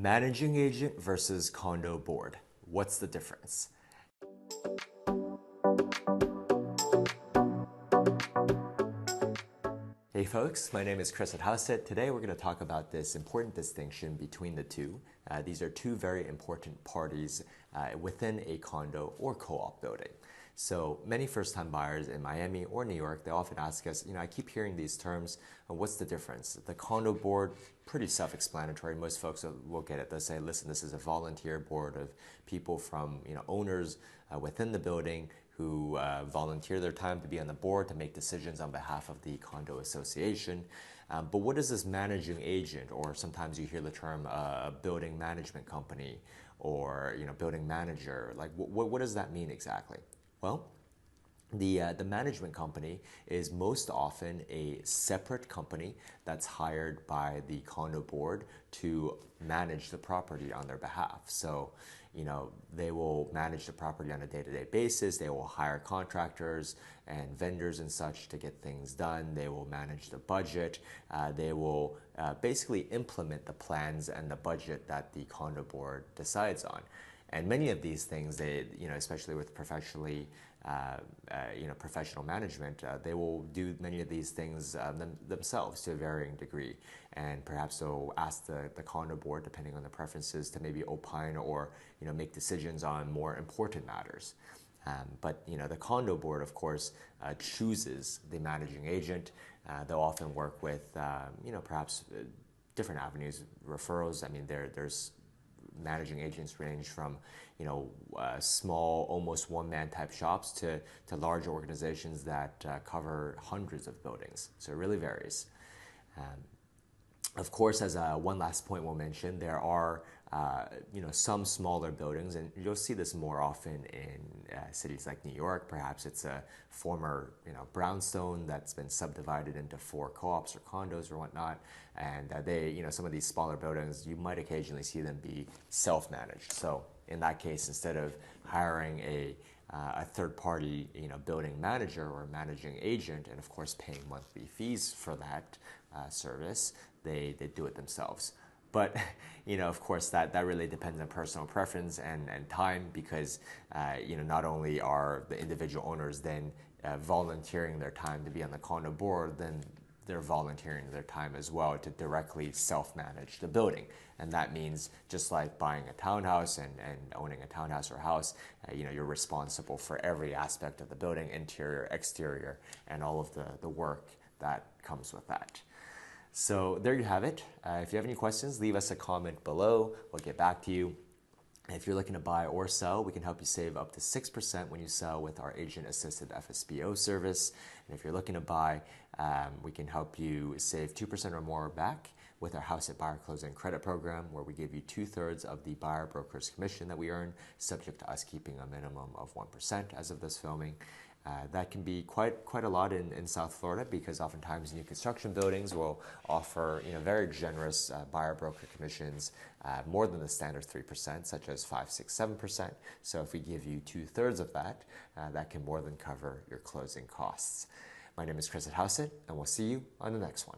Managing agent versus condo board. What's the difference? Hey folks, my name is Chris at Hauseit. Today we're going to talk about this important distinction between the two. These are two very important parties within a condo or co-op building. So many first-time buyers in Miami or New York, they often ask us, I keep hearing these terms, what's the difference? The condo board, pretty self-explanatory. Most folks will get it. They'll say, listen, this is a volunteer board of people from, owners within the building who volunteer their time to be on the board to make decisions on behalf of the condo association. But what is this managing agent, or sometimes you hear the term building management company or building manager? Like what does that mean exactly? Well, the management company is most often a separate company that's hired by the condo board to manage the property on their behalf. So, they will manage the property on a day-to-day basis. They will hire contractors and vendors and such to get things done. They will manage the budget. They will basically implement the plans and the budget that the condo board decides on. And many of these things, they, especially with professional management, they will do many of these things themselves to a varying degree. And perhaps they'll ask the condo board, depending on the preferences, to maybe opine or, make decisions on more important matters. But the condo board, of course, chooses the managing agent. They'll often work with, perhaps different avenues, referrals. I mean, there's managing agents range from, small, almost one-man type shops to large organizations that cover hundreds of buildings. So it really varies. Of course, as one last point we'll mention, there are some smaller buildings, and you'll see this more often in cities like New York. Perhaps it's a former brownstone that's been subdivided into 4 co-ops or condos or whatnot, and some of these smaller buildings, you might occasionally see them be self-managed. So in that case, instead of hiring a third-party building manager or managing agent, and of course paying monthly fees for that service, they do it themselves. But of course, that really depends on personal preference and time, because not only are the individual owners then volunteering their time to be on the condo board, then they're volunteering their time as well to directly self-manage the building. And that means, just like buying a townhouse and owning a townhouse or house, you're responsible for every aspect of the building, interior, exterior, and all of the work that comes with that. So there you have it. If you have any questions, leave us a comment below. We'll get back to you. If you're looking to buy or sell, we can help you save up to 6% when you sell with our agent-assisted FSBO service. And if you're looking to buy, we can help you save 2% or more back with our Hauseit Buyer Closing Credit Program, where we give you 2/3 of the buyer broker's commission that we earn, subject to us keeping a minimum of 1% as of this filming. That can be quite a lot in South Florida, because oftentimes new construction buildings will offer very generous buyer broker commissions, more than the standard 3%, such as 5, 6, 7%. So if we give you 2/3 of that, that can more than cover your closing costs. My name is Chris at Hauseit, and we'll see you on the next one.